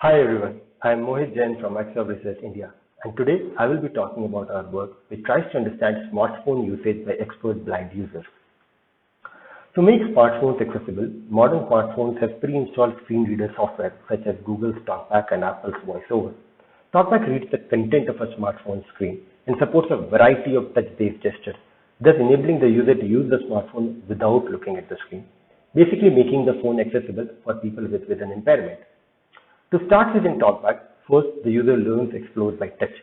Hi everyone, I am Mohit Jain from Microsoft Research India, and today I will be talking about our work which tries to understand smartphone usage by expert blind users. To make smartphones accessible, modern smartphones have pre-installed screen reader software such as Google's TalkBack and Apple's VoiceOver. TalkBack reads the content of a smartphone screen and supports a variety of touch-based gestures, thus enabling the user to use the smartphone without looking at the screen, basically making the phone accessible for people with an impairment. To start using TalkBack, first the user learns Explore by touch,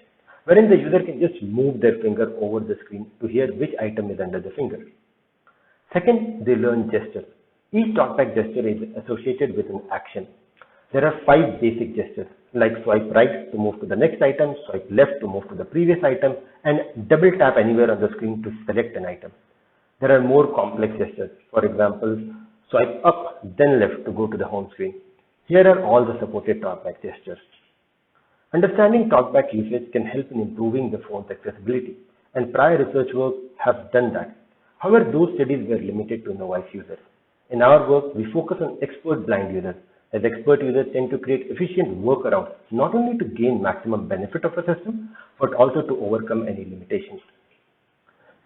wherein the user can just move their finger over the screen to hear which item is under the finger. Second, they learn gestures. Each TalkBack gesture is associated with an action. There are 5 basic gestures, like swipe right to move to the next item, swipe left to move to the previous item, and double tap anywhere on the screen to select an item. There are more complex gestures, for example, swipe up then left to go to the home screen. Here are all the supported TalkBack gestures. Understanding TalkBack usage can help in improving the phone's accessibility, and prior research work have done that. However, those studies were limited to novice users. In our work, we focus on expert blind users, as expert users tend to create efficient workarounds, not only to gain maximum benefit of a system, but also to overcome any limitations.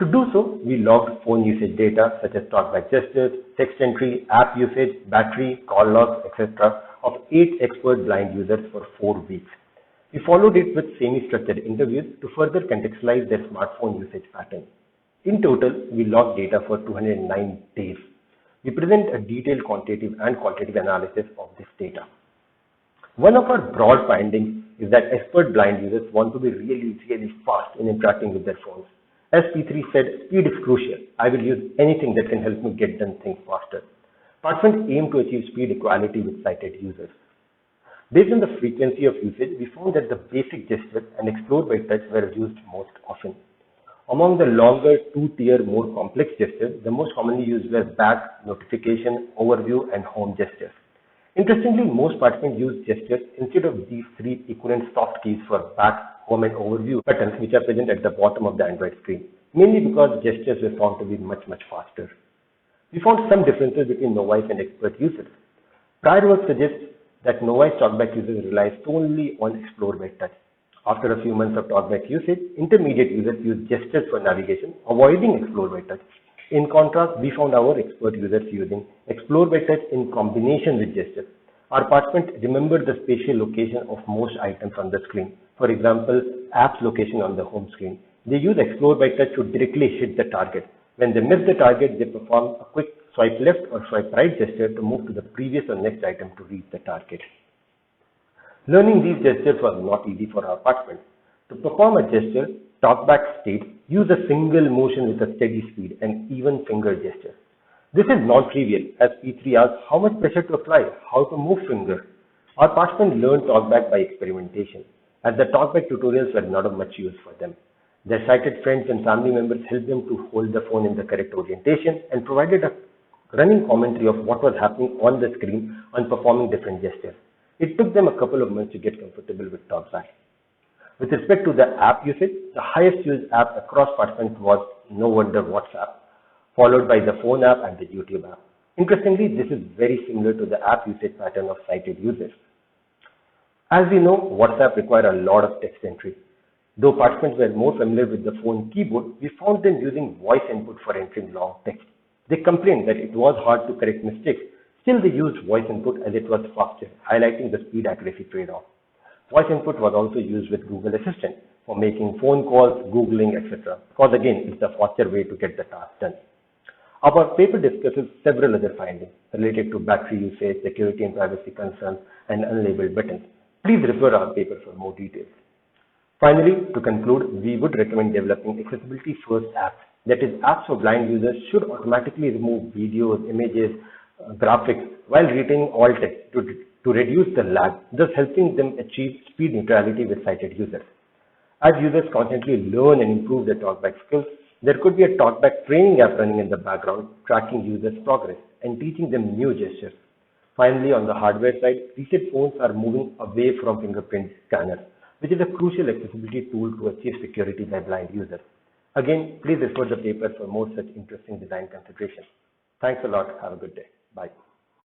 To do so, we logged phone usage data such as TalkBack gestures, text entry, app usage, battery, call logs, etc. of 8 expert blind users for 4 weeks. We followed it with semi-structured interviews to further contextualize their smartphone usage pattern. In total, we logged data for 209 days. We present a detailed quantitative and qualitative analysis of this data. One of our broad findings is that expert blind users want to be really fast in interacting with their phones. As P3 said, speed is crucial. I will use anything that can help me get done things faster. Participants aim to achieve speed equality with sighted users. Based on the frequency of usage, we found that the basic gestures and Explore by touch were used most often. Among the longer 2-tier more complex gestures, the most commonly used were back, notification, overview, and home gestures. Interestingly, most participants used gestures instead of these 3 equivalent soft keys for back, home, and overview buttons which are present at the bottom of the Android screen, mainly because gestures were found to be much faster. We found some differences between novice and expert users. Prior work suggests that novice TalkBack users rely solely on Explore by touch. After a few months of TalkBack usage, intermediate users use gestures for navigation, avoiding Explore by touch. In contrast, we found our expert users using Explore by touch in combination with gestures. Our participants remembered the spatial location of most items on the screen. For example, apps location on the home screen. They use Explore by touch to directly hit the target. When they miss the target, they perform a quick swipe left or swipe right gesture to move to the previous or next item to reach the target. Learning these gestures was not easy for our participants. To perform a gesture, TalkBack states, use a single motion with a steady speed and even finger gesture. This is non-trivial, as P3 asks how much pressure to apply, how to move finger. Our participants learned TalkBack by experimentation, as the TalkBack tutorials were not of much use for them. Their sighted friends and family members helped them to hold the phone in the correct orientation and provided a running commentary of what was happening on the screen on performing different gestures. It took them a couple of months to get comfortable with TalkBack. With respect to the app usage, the highest used app across participants was no wonder WhatsApp, followed by the phone app and the YouTube app. Interestingly, this is very similar to the app usage pattern of sighted users. As we know, WhatsApp requires a lot of text entry. Though participants were more familiar with the phone keyboard, we found them using voice input for entering long text. They complained that it was hard to correct mistakes. Still, they used voice input as it was faster, highlighting the speed accuracy trade-off. Voice input was also used with Google Assistant for making phone calls, Googling, etc. Because again, it's a faster way to get the task done. Our paper discusses several other findings related to battery usage, security and privacy concerns, and unlabeled buttons. Please refer our paper for more details. Finally, to conclude, we would recommend developing accessibility-first apps. That is, apps for blind users should automatically remove videos, images, graphics while retaining all text to reduce the lag, thus helping them achieve speed neutrality with sighted users. As users constantly learn and improve their TalkBack skills, there could be a TalkBack training app running in the background, tracking users' progress and teaching them new gestures. Finally, on the hardware side, reset phones are moving away from fingerprint scanners, which is a crucial accessibility tool to achieve security by blind users. Again, please refer the paper for more such interesting design considerations. Thanks a lot. Have a good day. Bye.